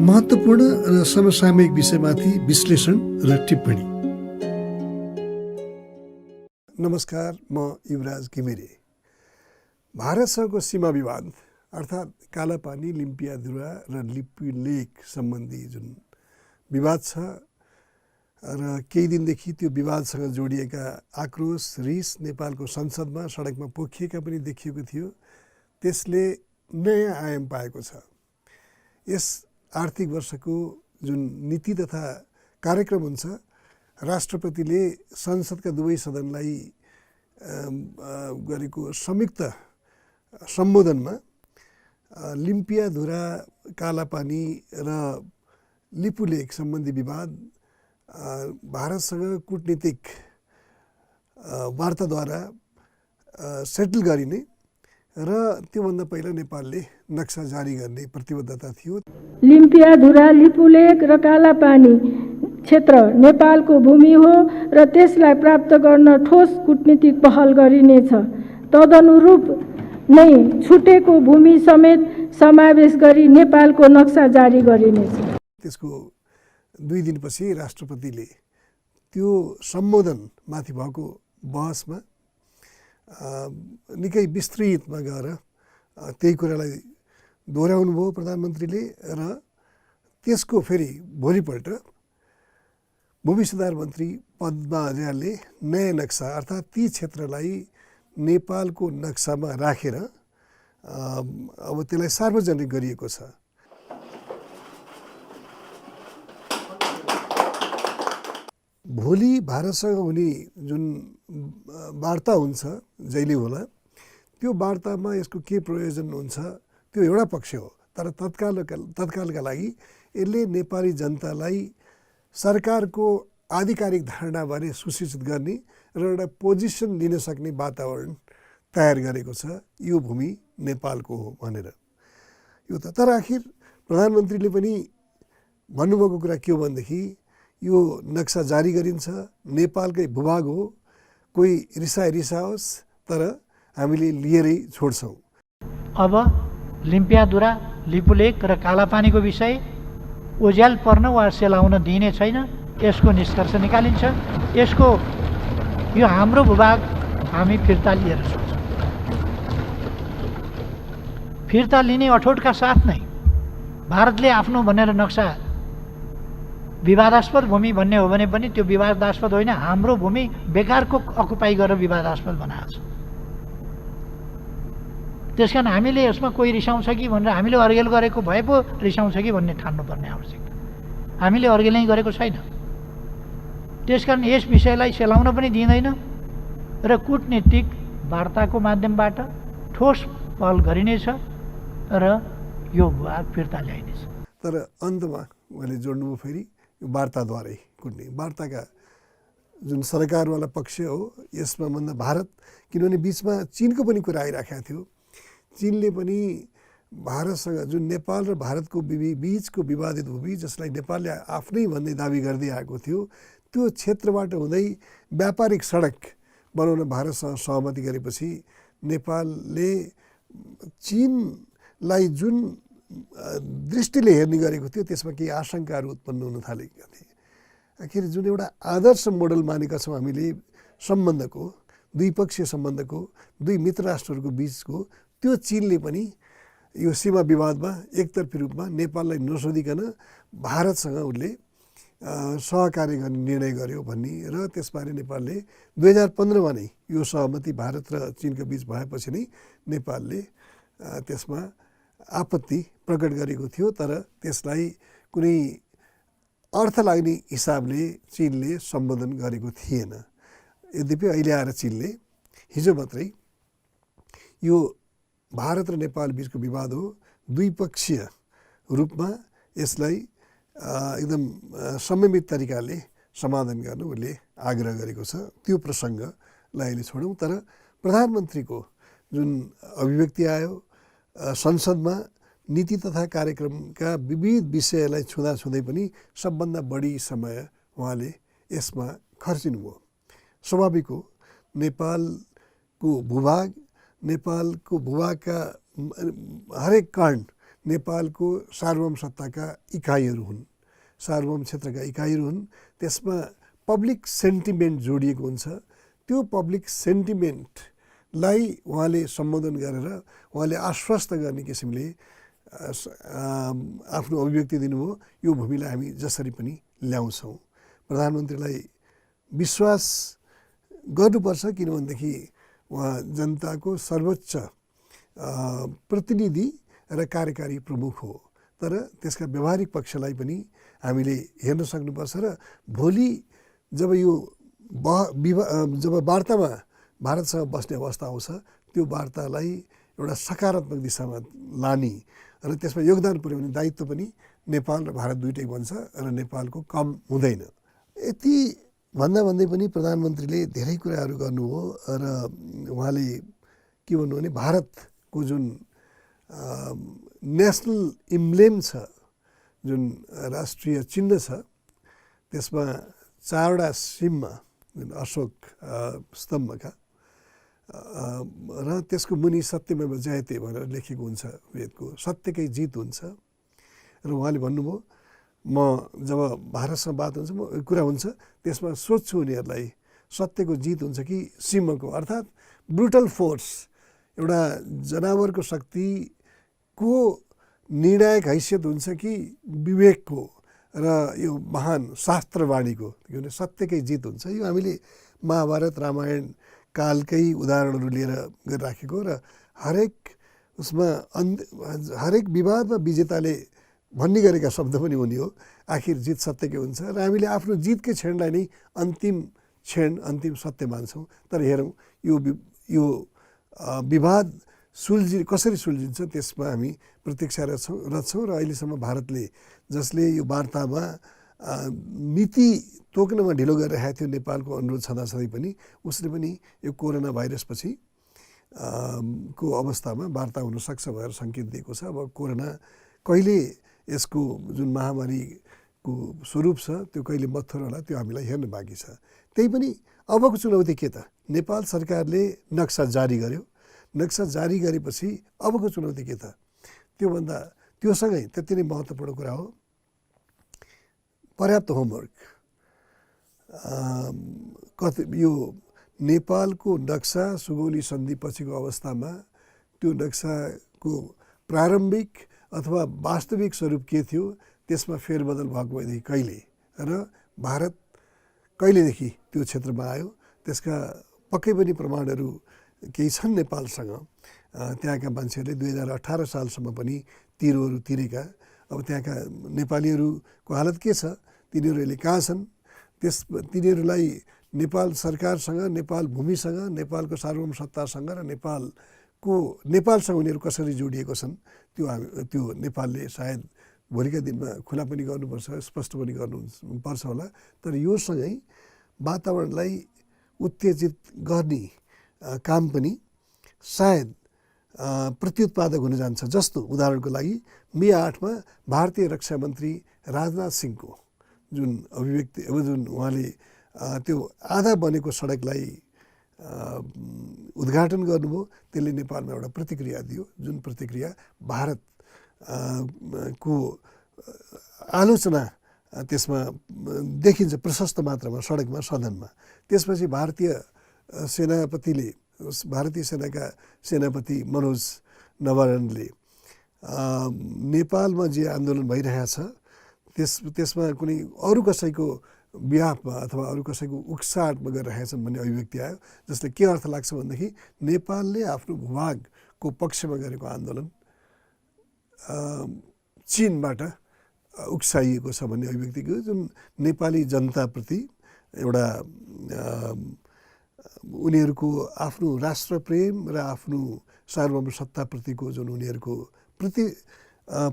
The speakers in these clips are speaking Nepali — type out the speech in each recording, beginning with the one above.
महत्त्वपूर्ण र समसामयिक विषयमाथि विश्लेषण र टिप्पणी। नमस्कार, म युवराज घिमिरे। भारतसँगको सीमा विवाद अर्थात् कालापानी, लिम्पियाधुरा र लिपु लेक सम्बन्धी जुन विवाद छ र केही दिनदेखि त्यो विवादसँग जोडिएका आक्रोश, रिस नेपालको संसदमा, सडकमा पोखिएका पनि देखिएको थियो। त्यसले नयाँ आयाम पाएको छ। यस आर्थिक वर्षको जुन नीति तथा कार्यक्रम हुन्छ, राष्ट्रपतिले संसदका दुवै सदनलाई गरेको संयुक्त सम्बोधनमा लिम्पियाधुरा, कालापानी र लिपुलेक सम्बन्धी विवाद भारतसँग कूटनीतिक वार्ताद्वारा सेटल गरिने र त्योभन्दा पहिला नेपालले नक्सा जारी गर्ने प्रतिबद्धता थियो। लिम्पियाधुरा, लिपुलेक र कालापानी क्षेत्र नेपालको भूमि हो र त्यसलाई प्राप्त गर्न ठोस कूटनीतिक पहल गरिनेछ। तदनुरूप नै छुटेको भूमि समेत समावेश गरी नेपालको नक्सा जारी गरिनेछ। त्यसको 2 दिनपछि राष्ट्रपतिले त्यो सम्बोधनमाथि भएको बहसमा निकै विस्तृतमा गएर त्यही कुरालाई दोहोऱ्याउनु भयो प्रधानमन्त्रीले र त्यसको फेरि भोलिपल्ट भूमि सुधार मन्त्री पद्मा अर्यालले नयाँ नक्सा अर्थात् ती क्षेत्रलाई नेपालको नक्सामा राखेर अब त्यसलाई सार्वजनिक गरिएको छ। भोलि भारतसँग हुने जुन वार्ता हुन्छ, जहिले होला, त्यो वार्तामा यसको के प्रयोजन हुन्छ त्यो एउटा पक्ष हो। तर तत्कालका लागि यसले नेपाली जनतालाई सरकारको आधिकारिक धारणाबारे सुसूचित गर्ने र एउटा पोजिसन लिन सक्ने वातावरण तयार गरेको छ। यो भूमि नेपालको हो भनेर यो त। तर आखिर प्रधानमन्त्रीले पनि भन्नुभएको कुरा के हो भनेदेखि यो नक्सा जारी गरिन्छ, नेपालकै भूभाग हो, कोही रिसाओस्, तर हामीले लिएरै छोड्छौँ। अब लिम्पियाधुरा, लिपुलेक र कालापानीको विषय ओझ्याल पर्न वा सेलाउन दिइने छैन। यसको निष्कर्ष निकालिन्छ। यसको यो हाम्रो भूभाग हामी फिर्ता लिएर सक्छौँ। फिर्ता लिने अठोटका साथ नै भारतले आफ्नो भनेर नक्सा विवादास्पद भूमि भन्ने हो भने पनि त्यो विवादास्पद होइन, हाम्रो भूमि बेकारको अकुपाई गरेर विवादास्पद बनाएको छ। त्यसकारण हामीले यसमा कोही रिसाउँछ कि भनेर हामीले अर्गेल गरेको भए पो रिसाउँछ कि भन्ने ठान्नुपर्ने आवश्यकता। हामीले अर्गेलै गरेको छैन। त्यसकारण यस विषयलाई सेलाउन पनि दिँदैन र कूटनीतिक वार्ताको माध्यमबाट ठोस पहल गरिनेछ र यो भूभाग फिर्ता ल्याइनेछ। तर अन्तमा उहाँले जोड्नुभयो फेरि वार्ताद्वारै कुट्ने। वार्ताका जुन सरकारवाला पक्ष हो यसमा भन्दा भारत, किनभने बिचमा चीनको पनि कुरा आइराखेको थियो। चीनले पनि भारतसँग जुन नेपाल र भारतको बिचको विवादित भूमि, जसलाई नेपालले आफ्नै भन्ने दाबी गर्दै आएको थियो, त्यो क्षेत्रबाट हुँदै व्यापारिक सडक बनाउन भारतसँग सहमति गरेपछि नेपालले चीनलाई जुन दृष्टिले हेर्ने गरेको थियो त्यसमा केही आशंकाहरू उत्पन्न हुन थालेका थिए। आखिर जुन एउटा आदर्श मोडल मानेका छौँ हामीले सम्बन्धको, द्विपक्षीय सम्बन्धको, दुई मित्र राष्ट्रहरूको बिचको, त्यो चीनले पनि यो सीमा विवादमा एकतर्फी रूपमा नेपाललाई नसोधिकन भारतसँग उसले सहकार्य गर्ने निर्णय गर्यो भन्ने र त्यसबारे नेपालले 2015मा नै यो सहमति भारत र चीनको बिच भएपछि नै नेपालले त्यसमा आपत्ति प्रकट गरेको थियो। तर त्यसलाई कुनै अर्थ लाग्ने हिसाबले चीनले सम्बोधन गरेको थिएन। यद्यपि अहिले आएर चीनले हिजो मात्रै यो भारत र नेपाल बिचको विवाद हो, द्विपक्षीय रूपमा यसलाई एकदम संयमित तरिकाले समाधान गर्न उसले आग्रह गरेको छ। त्यो प्रसङ्गलाई अहिले छोडौँ। तर प्रधानमन्त्रीको जुन अभिव्यक्ति आयो संसदमा, नीति तथा कार्यक्रमका विविध विषयलाई छुँदै पनि सबभन्दा बढी समय उहाँले यसमा खर्चिनुभयो। स्वाभाविक हो, नेपालको भूभाग, नेपालको भूभागका हरेक कण नेपालको सार्वभौम सत्ताका इकाइहरू हुन्, सार्वभौम क्षेत्रका इकाइहरू हुन्। त्यसमा पब्लिक सेन्टिमेन्ट जोडिएको हुन्छ। त्यो पब्लिक सेन्टिमेन्टलाई उहाँले सम्बोधन गरेर उहाँले आश्वस्त गर्ने किसिमले आफ्नो अभिव्यक्ति दिनुभयो। यो भूमिलाई हामी जसरी पनि ल्याउँछौँ। प्रधानमन्त्रीलाई विश्वास गर्नुपर्छ, किनभनेदेखि उहाँ जनताको सर्वोच्च प्रतिनिधि र कार्यकारी प्रमुख हो। तर त्यसका व्यवहारिक पक्षलाई पनि हामीले हेर्न सक्नुपर्छ र भोलि जब यो जब वार्तामा भारतसँग बस्ने अवस्था आउँछ, त्यो वार्तालाई एउटा सकारात्मक दिशामा लाने र त्यसमा योगदान पुर्याउने दायित्व पनि नेपाल र भारत दुइटै बन्छ र नेपालको कम हुँदैन। यति भन्दा भन्दै पनि प्रधानमन्त्रीले धेरै कुराहरू गर्नुभयो र उहाँले के भन्नु भने भारतको जुन नेसनल इम्ब्लेम छ, जुन राष्ट्रिय चिन्ह छ, त्यसमा 4वटा सिममा जुन अशोक स्तम्भका र त्यसको मुनि सत्यमेव जयते भनेर लेखेको हुन्छ वेदको, सत्यकै जित हुन्छ। र उहाँले भन्नुभयो म जब भारतसँग बात हुन्छ कुरा हुन्छ त्यसमा सोध्छु उनीहरूलाई सत्यको जित हुन्छ कि सिंहको, अर्थात् ब्रुटल फोर्स, एउटा जनावरको शक्तिको निर्णायक हैसियत हुन्छ कि विवेकको र यो महान शास्त्रवाणीको, किनभने सत्यकै जित हुन्छ। यो हामीले महाभारत रामायण कालकै उदाहरणहरू लिएर गरिराखेको र हरेक उसमा हरेक विवादमा विजेताले भन्ने गरेका शब्द पनि हुने हो, आखिर जित सत्यकै हुन्छ। र हामीले आफ्नो जितकै क्षणलाई नै अन्तिम क्षण, अन्तिम सत्य मान्छौँ। तर हेरौँ यो विवाद कसरी सुल्झिन्छ त्यसमा हामी प्रतीक्षारत छौँ। र अहिलेसम्म भारतले जसले यो वार्तामा मिति तोक्नमा ढिलो गरिरहेको थियो नेपालको अनुरोध छँदाछँदै पनि, उसले पनि यो कोरोना भाइरसपछि को अवस्थामा वार्ता हुनसक्छ भनेर सङ्केत दिएको छ। अब कोरोना कहिले यसको जुन महामारीको स्वरूप छ त्यो कहिले मत्थर होला, त्यो हामीलाई हेर्न बाँकी छ। त्यही पनि अबको चुनौती के त? नेपाल सरकारले नक्सा जारी गर्यो। नक्सा जारी गरेपछि अबको चुनौती के त? त्योसँगै त्यति नै महत्त्वपूर्ण कुरा हो पर्याप्त होमवर्क। यो नेपालको नक्सा सुगौली सन्धि पछिको अवस्थामा त्यो नक्साको प्रारम्भिक अथवा वास्तविक स्वरूप के थियो, त्यसमा फेरबदल भएको भएदेखि कहिले र भारत कहिलेदेखि त्यो क्षेत्रमा आयो, त्यसका पक्कै पनि प्रमाणहरू केही छन् नेपालसँग। त्यहाँका मान्छेहरूले 2018 सालसम्म पनि तिरोहरू तिरेका। अब त्यहाँका नेपालीहरूको हालत के छ, तिनीहरूले कहाँ छन्, तिनीहरूलाई नेपाल सरकारसँग, नेपाल भूमिसँग, नेपालको सार्वभौम सत्तासँग र नेपालसँग उनीहरू कसरी जोडिएको छन्, त्यो नेपालले सायद भोलिका दिनमा खुला पनि गर्नुपर्छ, स्पष्ट पनि गर्नुपर्छ होला। तर योसँगै वातावरणलाई उत्तेजित गर्ने काम पनि सायद प्रत्युत्पादक हुन जान्छ। जस्तो उदाहरणको लागि मे 8मा भारतीय रक्षा मन्त्री राजनाथ सिंहको जुन अभिव्यक्ति, जुन उहाँले त्यो आधा बनेको सडकलाई उद्घाटन गर्नुभयो, त्यसले नेपालमा एउटा प्रतिक्रिया दियो, जुन प्रतिक्रिया भारत को आलोचना त्यसमा देखिन्छ प्रशस्त मात्रामा सडकमा, सदनमा। त्यसपछि भारतीय सेनाका सेनापति मनोज नरवणेले नेपालमा जे आन्दोलन भइरहेछ त्यसमा कुनै अरू कसैको बिहाफमा अथवा अरू कसैको उक्साहटमा गरिरहेछन् भन्ने अभिव्यक्ति आयो, जसले के अर्थ लाग्छ भनेदेखि नेपालले आफ्नो भूभागको पक्षमा गरेको आन्दोलन चीनबाट उक्साइएको छ भन्ने अभिव्यक्ति, जुन नेपाली जनताप्रति एउटा उनीहरूको आफ्नो राष्ट्रप्रेम र आफ्नो सार्वभौम सत्ताप्रतिको जुन उनीहरूको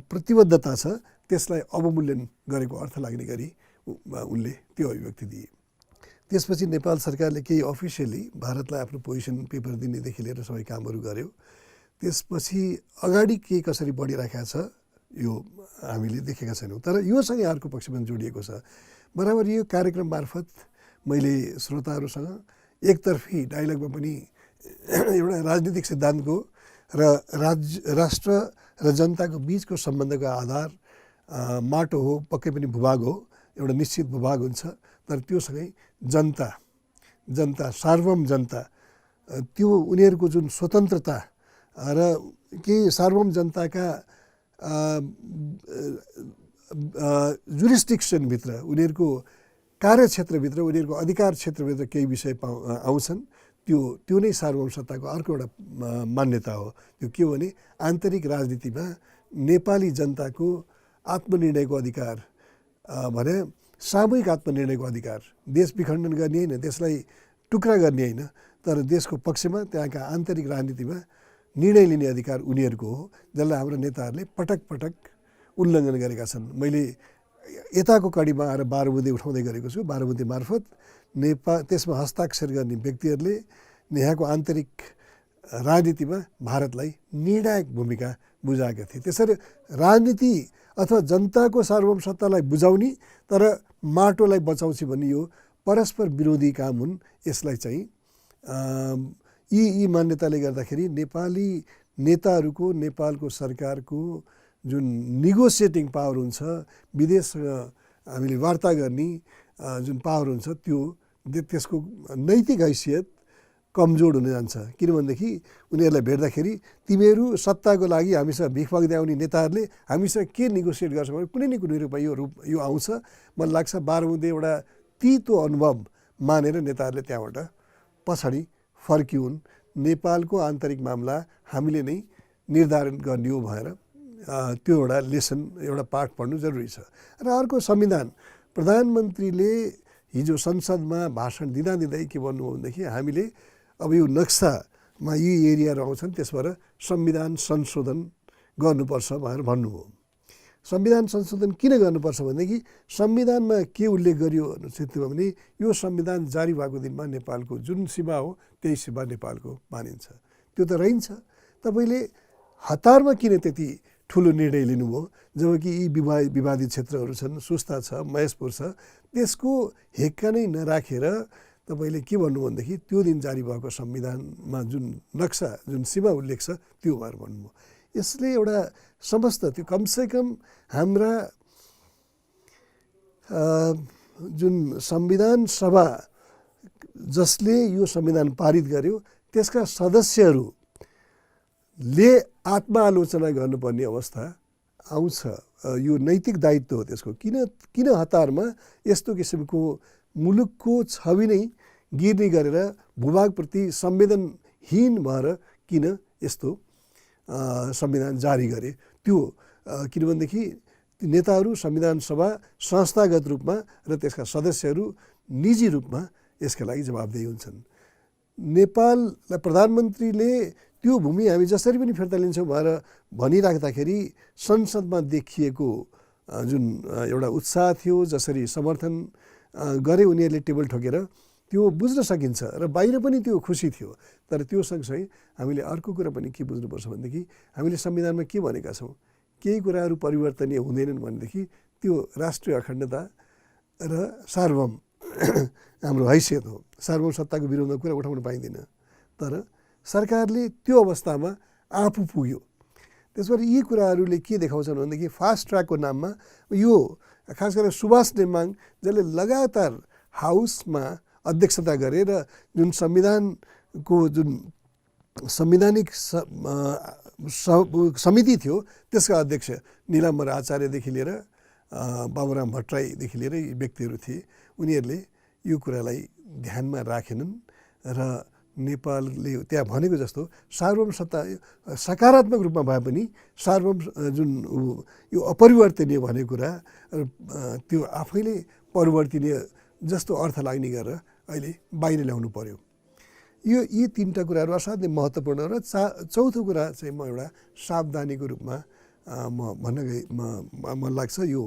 प्रतिबद्धता छ, त्यसलाई अवमूल्यन गरेको अर्थ लाग्ने गरी उनले त्यो अभिव्यक्ति दिए। त्यसपछि नेपाल सरकारले केही अफिसियली भारतलाई आफ्नो पोजिसन पेपर दिनेदेखि लिएर सबै कामहरू गर्यो। त्यसपछि अगाडि के कसरी बढिरहेको छ यो हामीले देखेका छैनौँ। तर योसँगै अर्को पक्ष पनि जोडिएको छ। बराबर यो कार्यक्रम मार्फत मैले श्रोताहरूसँग एकतर्फी डायलगमा पनि एउटा राजनीतिक सिद्धान्तको र राष्ट्र र जनताको बिचको सम्बन्धको आधार माटो हो, पक्कै पनि भूभाग हो, एउटा निश्चित भूभाग हुन्छ। तर त्योसँगै जनता सार्वभौम जनता, त्यो उनीहरूको जुन स्वतन्त्रता र केही सार्वभौम जनताका जुरिस्डिक्सनभित्र, उनीहरूको कार्यक्षेत्रभित्र, उनीहरूको अधिकार क्षेत्रभित्र केही विषय आउँछन्, त्यो नै सार्वभौम सत्ताको अर्को एउटा मान्यता हो। त्यो के हो भने आन्तरिक राजनीतिमा नेपाली जनताको आत्मनिर्णयको अधिकार भने सामूहिक आत्मनिर्णयको अधिकार, देश विखण्डन गर्ने होइन, देशलाई टुक्रा गर्ने होइन, तर देशको पक्षमा त्यहाँका आन्तरिक राजनीतिमा निर्णय लिने अधिकार उनीहरूको हो, जसलाई हाम्रो नेताहरूले पटक पटक उल्लङ्घन गरेका छन्। मैले यताको कडीमा आएर 12 बुँदे उठाउँदै गरेको छु। 12 बुँदे मार्फत त्यसमा हस्ताक्षर गर्ने व्यक्तिहरूले यहाँको आन्तरिक राजनीतिमा भारतलाई निर्णायक भूमिका बुझाएका थिए। त्यसरी राजनीति अथवा जनताको सार्वभौम सत्तालाई बुझाउने तर माटोलाई बचाउँछु भन्ने यो परस्पर विरोधी काम हुन्। यसलाई चाहिँ यी मान्यताले गर्दाखेरि नेपाली नेताहरूको, नेपालको सरकारको जुन निगोसिएटिङ पावर हुन्छ, विदेशसँग हामीले वार्ता गर्ने जुन पावर हुन्छ, त्यसको नैतिक हैसियत कमजोर हुन जान्छ। किनभनेदेखि उनीहरूलाई भेट्दाखेरि तिमीहरू सत्ताको लागि हामीसँग भिख माग्दै आउने नेताहरूले हामीसँग के नेगोसिएट गर्छ भने कुनै न कुनै रूपमा यो आउँछ। मलाई लाग्छ 12 बुँदे एउटा तितो अनुभव मानेर नेताहरूले त्यहाँबाट पछाडि फर्किउन्। नेपालको आन्तरिक मामला हामीले नै निर्धारण गर्ने हो भएर त्यो एउटा लेसन, एउटा पाठ पढ्नु जरुरी छ। र अर्को संविधान, प्रधानमन्त्रीले हिजो संसदमा भाषण दिँदै के भन्नुभयो भनेदेखि हामीले अब यो नक्सामा यी एरियाहरू आउँछन्, त्यसबाट संविधान संशोधन गर्नुपर्छ भनेर भन्नुभयो। संविधान संशोधन किन गर्नुपर्छ भनेदेखि संविधानमा के उल्लेख गरियो अनुच्छेदमा भने यो संविधान जारी भएको दिनमा नेपालको जुन सीमा हो त्यही सीमा नेपालको मानिन्छ। त्यो त रहन्छ। तपाईँले हतारमा किन त्यति ठुलो निर्णय लिनुभयो जबकि यी विवादित क्षेत्रहरू छन्, सुस्ता छ, महेशपुर छ, त्यसको हेक्का नै नराखेर तपाईँले के भन्नु भनेदेखि त्यो दिन जारी भएको संविधानमा जुन नक्सा, जुन सीमा उल्लेख छ त्यो भएर भन्नुभयो। यसले एउटा समस्त त्यो कमसेकम हाम्रा जुन संविधान सभा जसले यो संविधान पारित गर्यो त्यसका सदस्यहरूले आत्मालोचना गर्नुपर्ने अवस्था आउँछ। यो नैतिक दायित्व हो त्यसको। किन हतारमा यस्तो किसिमको मुलुकको छवि नै गिर्ने गरेर भूभागप्रति संवेदनहीन भएर किन यस्तो संविधान जारी गरे? त्यो किनभनेदेखि नेताहरू, संविधान सभा संस्थागत रूपमा र त्यसका सदस्यहरू निजी रूपमा यसका लागि जवाबदेही हुन्छन्। नेपाललाई प्रधानमन्त्रीले त्यो भूमि हामी जसरी पनि फिर्ता लिन्छौँ भनेर भनिराख्दाखेरि संसदमा देखिएको जुन एउटा उत्साह थियो, जसरी समर्थन गरे उनीहरूले टेबल ठोकेर, त्यो बुझ्न सकिन्छ र बाहिर पनि त्यो खुसी थियो। तर त्यो सँगसँगै हामीले अर्को कुरा पनि के बुझ्नुपर्छ भनेदेखि हामीले संविधानमा के भनेका छौँ, केही कुराहरू परिवर्तनीय हुँदैनन् भनेदेखि त्यो राष्ट्रिय अखण्डता र सार्वभौम हाम्रो हैसियत हो। सार्वभौम सत्ताको विरोधमा कुरा उठाउन पाइँदैन। तर सरकारले त्यो अवस्थामा आफू पुग्यो। त्यसबाट यी कुराहरूले के देखाउँछन् भनेदेखि फास्ट ट्र्याकको नाममा यो खास गरेर सुभाष नेमाङ जसले लगातार हाउसमा अध्यक्षता गरे र जुन संविधानको जुन संवैधानिक समिति थियो त्यसका अध्यक्ष निलाम्बर आचार्यदेखि लिएर बाबुराम भट्टराईदेखि लिएर यी व्यक्तिहरू थिए। उनीहरूले यो कुरालाई ध्यानमा राखेनन् र नेपालले त्यहाँ भनेको जस्तो सार्वभौम सत्ता सकारात्मक रूपमा भए पनि सार्वभौम जुन यो अपरिवर्तनीय भन्ने कुरा त्यो आफैले परिवर्तनीय जस्तो अर्थ लाग्ने गरेर अहिले बाहिर ल्याउनु पर्यो। यी तीनटा कुराहरू असाध्यै महत्त्वपूर्ण र चौथो कुरा चाहिँ म एउटा सावधानीको रूपमा म भन्न मन लाग्छ, यो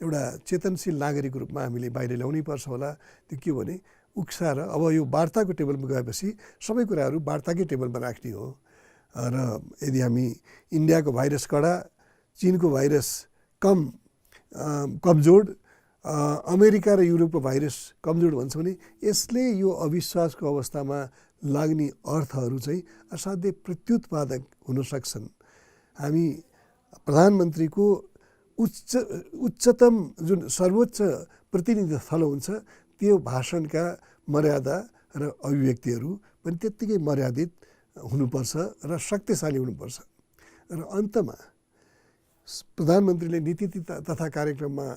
एउटा चेतनशील नागरिकको रूपमा हामीले बाहिर ल्याउनै पर्छ होला। त्यो के भने उक्साएर अब यो वार्ताको टेबलमा गएपछि सबै कुराहरू वार्ताकै टेबलमा राख्ने हो र यदि हामी इन्डियाको भाइरस कडा, चीनको भाइरस कमजोर, अमेरिका र युरोपको भाइरस कमजोर भन्छ भने यसले यो अविश्वासको अवस्थामा लाग्ने अर्थहरू चाहिँ असाध्यै प्रत्युत्पादक हुन सक्छन्। हामी प्रधानमन्त्रीको उच्चतम जुन सर्वोच्च प्रतिनिधि थलो हुन्छ त्यो भाषणका मर्यादा र अभिव्यक्तिहरू पनि त्यत्तिकै मर्यादित हुनुपर्छ र शक्तिशाली हुनुपर्छ। र अन्तमा प्रधानमन्त्रीले नीति तथा कार्यक्रममा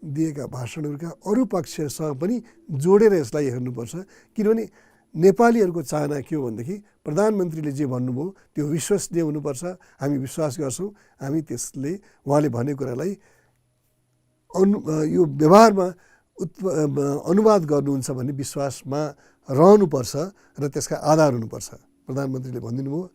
दिएका भाषणहरूका अरू पक्षसँग पनि जोडेर यसलाई हेर्नुपर्छ। किनभने नेपालीहरूको चाहना के हो भनेदेखि प्रधानमन्त्रीले जे भन्नुभयो त्यो विश्वसनीय हुनुपर्छ, हामी विश्वास गर्छौँ, हामी त्यसले उहाँले भनेको कुरालाई यो व्यवहारमा अनुवाद गर्नुहुन्छ भन्ने विश्वासमा रहनुपर्छ र त्यसका आधार हुनुपर्छ। प्रधानमन्त्रीले भनिदिनु भयो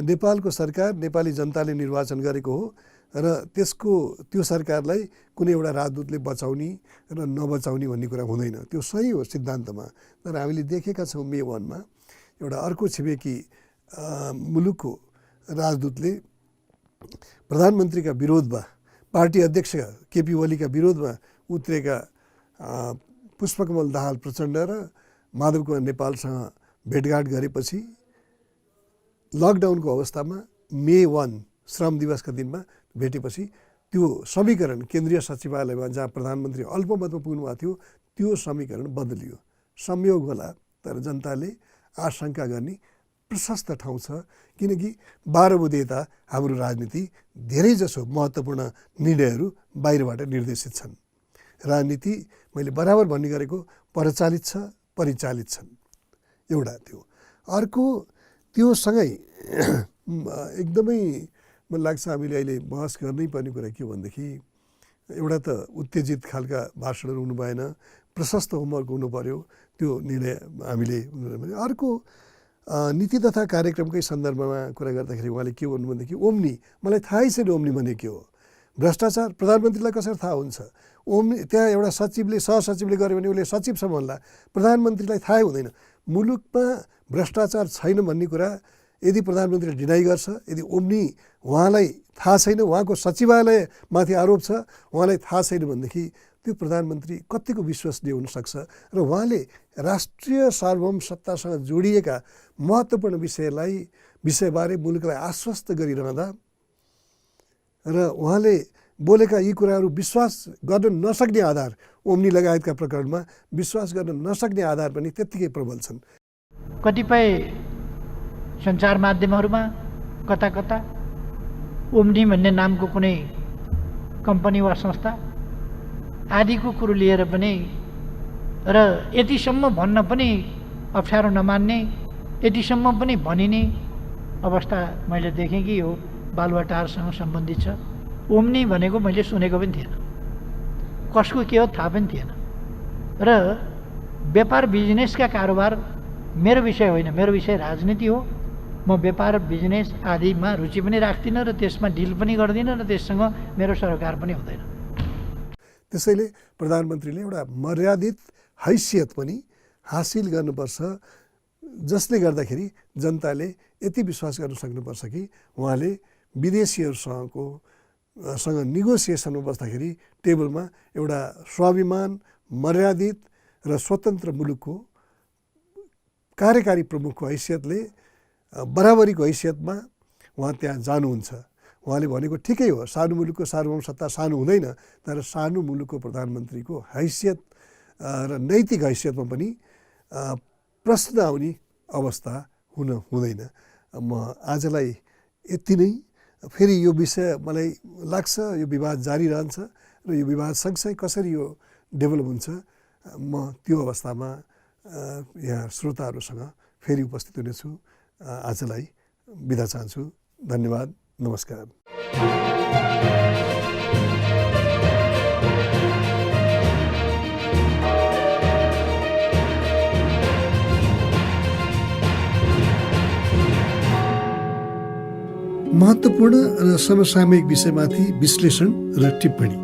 नेपालको सरकार नेपाली जनताले निर्वाचन गरेको हो र त्यो सरकारलाई कुनै एउटा राजदूतले बचाउने र नबचाउने भन्ने कुरा हुँदैन। त्यो सही हो सिद्धान्तमा, तर हामीले देखेका छौँ मे 1मा एउटा अर्को छिमेकी मुलुकको राजदूतले प्रधानमन्त्रीका विरोधमा पार्टी अध्यक्ष केपी ओलीका विरोधमा उत्रेका पुष्पकमल दाहाल प्रचण्ड र माधव कुमार नेपालसँग भेटघाट गरेपछि लकडाउनको अवस्थामा मे 1 श्रम दिवसका दिनमा भेटेपछि त्यो समीकरण केन्द्रीय सचिवालयमा जहाँ प्रधानमन्त्री अल्पमतमा पुग्नुभएको थियो त्यो समीकरण बदलियो। संयोग होला, तर जनताले आशंका गर्ने प्रशस्त ठाउँ छ, किनकि 12 बुँदे यता हाम्रो राजनीति धेरैजसो महत्त्वपूर्ण निर्णयहरू बाहिरबाट निर्देशित छन्। राजनीति मैले बराबर भन्ने गरेको परचालित छ, परिचालित छन्। एउटा त्यो। अर्को त्यो सँगै एकदमै मलाई लाग्छ हामीले अहिले बहस गर्नै पर्ने कुरा के भनेदेखि एउटा त उत्तेजित खालका भाषणहरू हुनु भएन, प्रशस्त होमवर्क हुनु पर्यो, त्यो निर्णय हामीले। अर्को नीति तथा कार्यक्रमकै सन्दर्भमा कुरा गर्दाखेरि उहाँले के भन्नु भनेदेखि ओम्नी, मलाई थाहै छैन ओम्नी भने के हो। भ्रष्टाचार प्रधानमन्त्रीलाई कसरी थाहा हुन्छ? ओम्नी त्यहाँ एउटा सचिवले सहसचिवले गर्यो भने उसले सचिवसम्म भन्ला, प्रधानमन्त्रीलाई थाहै हुँदैन। मुलुकमा भ्रष्टाचार छैन भन्ने कुरा यदि प्रधानमन्त्रीले डिनाइ गर्छ, यदि ओम्नी उहाँलाई थाहा छैन, उहाँको सचिवालयमाथि आरोप छ, उहाँलाई थाहा छैन भनेदेखि त्यो प्रधानमन्त्री कतिको विश्वसनीय हुनसक्छ? र उहाँले राष्ट्रिय सार्वभौम सत्तासँग जोडिएका महत्त्वपूर्ण विषयबारे मुलुकलाई आश्वस्त गरिरहँदा र उहाँले बोलेका यी कुराहरू विश्वास गर्न नसक्ने आधार, ओम्नी लगायतका प्रकरणमा विश्वास गर्न नसक्ने आधार पनि त्यत्तिकै प्रबल छन्। कतिपय सञ्चार माध्यमहरूमा कता कता ओम्नी भन्ने नामको कुनै कम्पनी वा संस्था आदिको कुरो लिएर पनि र यतिसम्म भन्न पनि अप्ठ्यारो नमान्ने, यतिसम्म पनि भनिने अवस्था मैले देखेँ कि यो बालुवाटारसँग सम्बन्धित छ। ओम्नी भनेको मैले सुनेको पनि थिएन, कसको के हो थाहा पनि थिएन। र व्यापार बिजनेसका कारोबार मेरो विषय होइन, मेरो विषय राजनीति हो। म व्यापार बिजनेस आदिमा रुचि पनि राख्दिनँ र त्यसमा डिल पनि गर्दिनँ र त्यससँग मेरो सरोकार पनि हुँदैन। त्यसैले प्रधानमन्त्रीले एउटा मर्यादित हैसियत पनि हासिल गर्नुपर्छ, जसले गर्दाखेरि जनताले यति विश्वास गर्न सक्नुपर्छ कि उहाँले विदेशीहरूसँग निगोसिएसनमा बस्दाखेरि टेबलमा एउटा स्वाभिमान, मर्यादित र स्वतन्त्र मुलुकको कार्यकारी प्रमुखको हैसियतले बराबरीको हैसियतमा उहाँ त्यहाँ जानुहुन्छ। उहाँले भनेको ठिकै हो, सानो मुलुकको सार्वभौम सत्ता सानो हुँदैन, तर सानो मुलुकको प्रधानमन्त्रीको हैसियत र नैतिक हैसियतमा पनि प्रश्न आउने अवस्था हुँदैन। म आजलाई यति नै। फेरि यो विषय मलाई लाग्छ यो विवाद जारी रहन्छ र यो विवाद सँगसँगै कसरी यो डेभलप हुन्छ, म त्यो अवस्थामा यहाँ श्रोताहरूसँग फेरि उपस्थित हुनेछु। आजलाई बिदा चाहन्छु। धन्यवाद, नमस्कार। महत्त्वपूर्ण र समसामयिक विषयमाथि विश्लेषण र टिप्पणी।